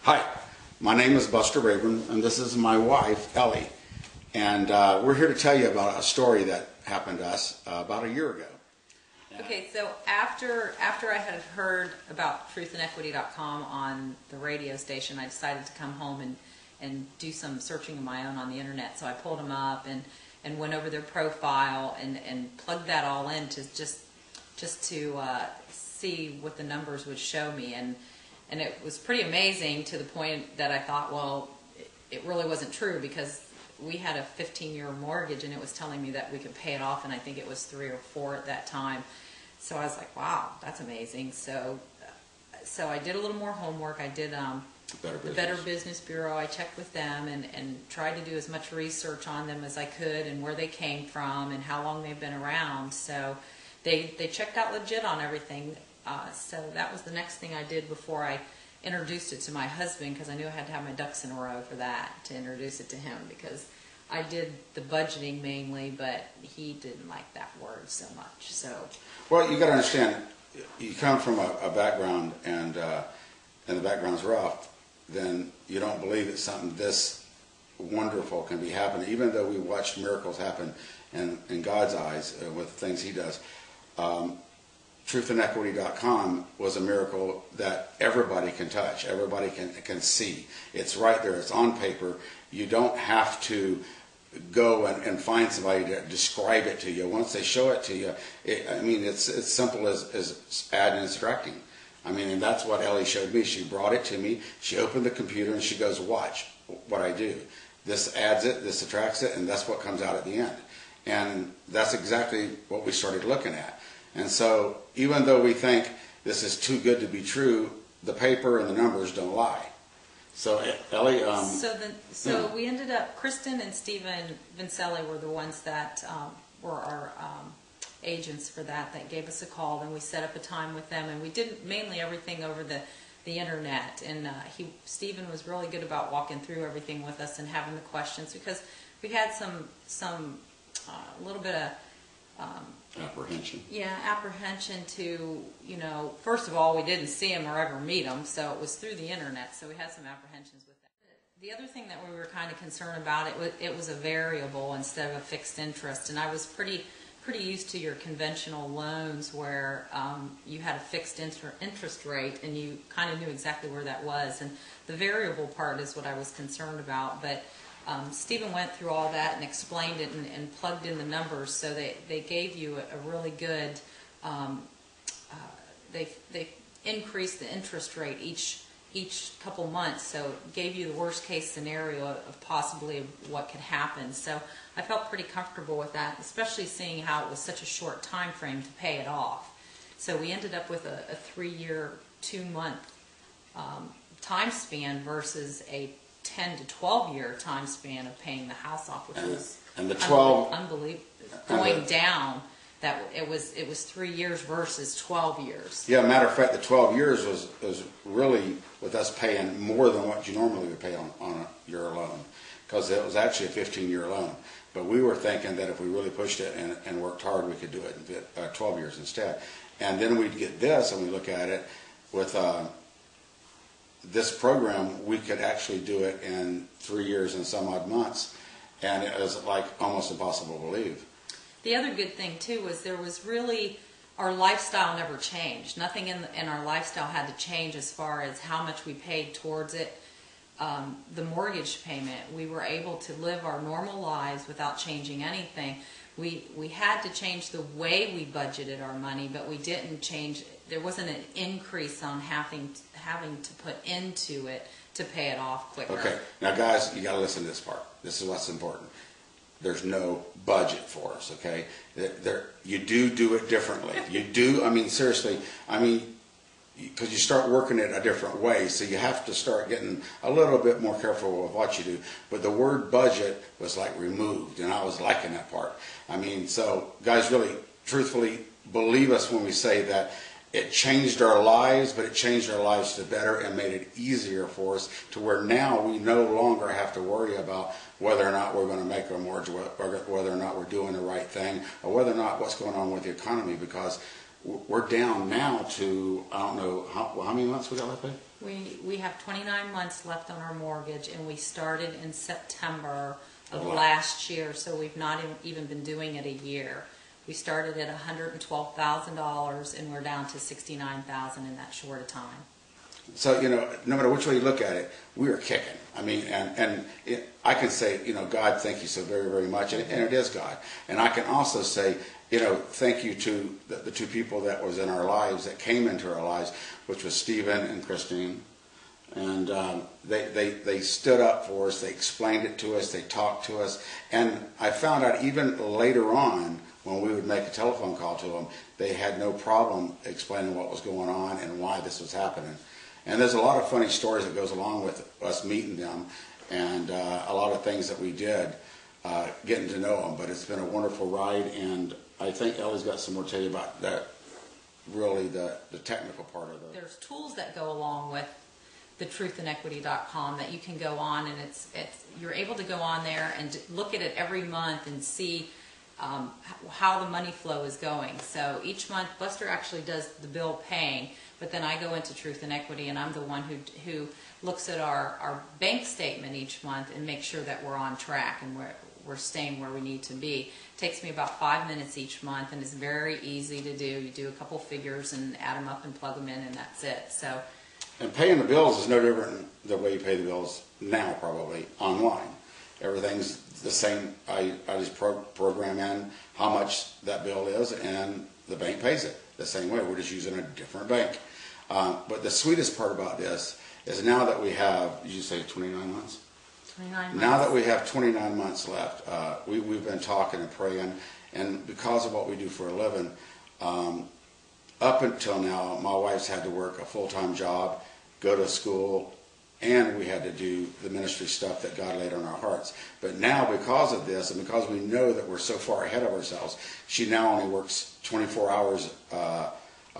Hi, my name is Buster Rayburn, and this is my wife, Ellie. And we're here to tell you about a story that happened to us about a year ago. Okay, so after I had heard about truthandequity.com on the radio station, I decided to come home and do some searching of my own on the internet. So I pulled them up and went over their profile and plugged that all in to just to see what the numbers would show me. And it was pretty amazing to the point that I thought, well, it really wasn't true, because we had a 15-year mortgage and it was telling me that we could pay it off, and I think it was 3 or 4 at that time. So I was like, wow, that's amazing. So I did a little more homework. I did the Better Business Bureau. I checked with them and tried to do as much research on them as I could, and where they came from and how long they've been around. So they checked out legit on everything. So that was the next thing I did before I introduced it to my husband, because I knew I had to have my ducks in a row for that, to introduce it to him, because I did the budgeting mainly, but he didn't like that word so much. So, well, you got to understand, you come from a background, and the background's rough, then you don't believe that something this wonderful can be happening, even though we watched miracles happen in God's eyes with things He does. Truthandequity.com was a miracle that everybody can touch, everybody can see. It's right there, it's on paper. You don't have to go and find somebody to describe it to you. Once they show it to you, it's as simple as adding and subtracting. And that's what Ellie showed me. She brought it to me, she opened the computer, and she goes, watch what I do. This adds it, this subtracts it, and that's what comes out at the end. And that's exactly what we started looking at. And so, even though we think this is too good to be true, the paper and the numbers don't lie. So, Ellie... So we ended up, Kristen and Stephen Vincelli were the ones that were our agents for that gave us a call. And we set up a time with them, and we did mainly everything over the internet. And Stephen was really good about walking through everything with us and having the questions, because we had a little bit of... apprehension. Yeah, apprehension to, first of all, we didn't see him or ever meet him, so it was through the internet, so we had some apprehensions with that. The other thing that we were kind of concerned about, it was a variable instead of a fixed interest, and I was pretty used to your conventional loans where you had a fixed interest rate and you kind of knew exactly where that was, and the variable part is what I was concerned about. But Stephen went through all that and explained it and plugged in the numbers, so they gave you a really good, they increased the interest rate each couple months, so it gave you the worst case scenario of possibly what could happen. So I felt pretty comfortable with that, especially seeing how it was such a short time frame to pay it off. So we ended up with a 3-year, 2-month time span versus a 10 to 12-year time span of paying the house off, which was unbelievable. Going down, that it was 3 years versus 12 years. Yeah, matter of fact, the 12 years was really with us paying more than what you normally would pay on your loan, because it was actually a 15-year loan. But we were thinking that if we really pushed it and worked hard, we could do it in 12 years instead. And then we'd get this, and we look at it with this program, we could actually do it in 3 years and some odd months, and it was like almost impossible to believe. The other good thing too was there was really, our lifestyle never changed. Nothing in our lifestyle had to change as far as how much we paid towards it. The mortgage payment, we were able to live our normal lives without changing anything. We had to change the way we budgeted our money, but we didn't change. There wasn't an increase on having to put into it to pay it off quicker. Okay, now guys, you got to listen to this part. This is what's important. There's no budget for us, okay? You do it differently. You do, seriously, because you start working it a different way, so you have to start getting a little bit more careful with what you do. But the word budget was like removed, and I was liking that part. So guys, really, truthfully, believe us when we say that it changed our lives, but it changed our lives to better and made it easier for us, to where now we no longer have to worry about whether or not we're going to make our mortgage, whether or not we're doing the right thing, or whether or not what's going on with the economy, because we're down now to, I don't know, how many months we got left? We have 29 months left on our mortgage, and we started in September of Wow. last year, so we've not even been doing it a year. We started at $112,000, and we're down to $69,000 in that short a time. So, you know, no matter which way you look at it, we are kicking. I mean, I can say, you know, God, thank you so very, very much, and it is God. And I can also say, you know, thank you to the two people that was in our lives, that came into our lives, which was Stephen and Christine. And they stood up for us, they explained it to us, they talked to us. And I found out even later on, when we would make a telephone call to them, they had no problem explaining what was going on and why this was happening. And there's a lot of funny stories that goes along with us meeting them, and a lot of things that we did getting to know them. But it's been a wonderful ride, and I think Ellie's got some more to tell you about that, really the technical part of it. There's tools that go along with the truthandequity.com that you can go on, and you're able to go on there and look at it every month and see how the money flow is going. So each month, Buster actually does the bill paying, but then I go into Truth and Equity, and I'm the one who looks at our bank statement each month and makes sure that we're on track and we're staying where we need to be. It takes me about 5 minutes each month, and it's very easy to do. You do a couple figures and add them up and plug them in, and that's it. So. And paying the bills is no different than the way you pay the bills now, probably, online. Everything's the same. I just program in how much that bill is, and the bank pays it the same way. We're just using a different bank. But the sweetest part about this is now that we have, did you say 29 months? 29 months. Now that we have 29 months left, we've been talking and praying, and because of what we do for a living, up until now, my wife's had to work a full-time job, go to school, and we had to do the ministry stuff that God laid on our hearts. But now, because of this, and because we know that we're so far ahead of ourselves, she now only works 24 hours a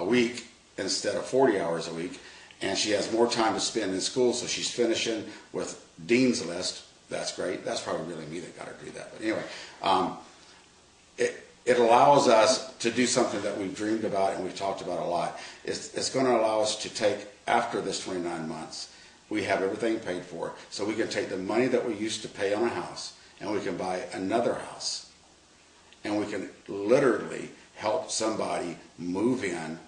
week instead of 40 hours a week, and she has more time to spend in school, so she's finishing with Dean's List. That's great. That's probably really me that got her to do that. But anyway, it allows us to do something that we've dreamed about and we've talked about a lot. It's going to allow us to take, after this 29 months, we have everything paid for, so we can take the money that we used to pay on a house and we can buy another house, and we can literally help somebody move in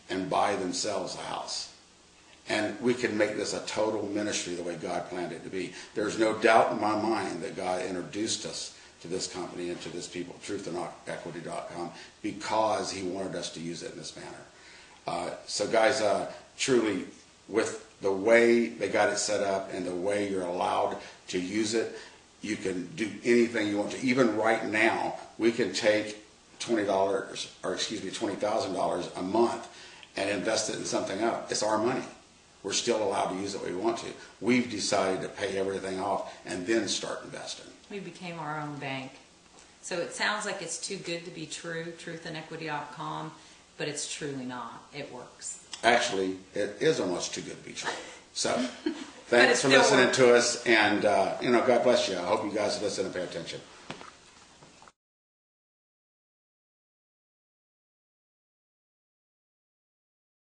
and buy themselves a house. And we can make this a total ministry the way God planned it to be. There's no doubt in my mind that God introduced us to this company and to this people, truthandequity.com, because he wanted us to use it in this manner. So guys, truly, with the way they got it set up and the way you're allowed to use it, you can do anything you want to. Even right now, we can take $20,000 a month and invest it in something else. It's our money. We're still allowed to use it when we want to. We've decided to pay everything off and then start investing. We became our own bank. So it sounds like it's too good to be true, truthandequity.com, but it's truly not. It works. Actually, it is almost too good to be true. So, thanks for listening to us, and God bless you. I hope you guys listen and pay attention.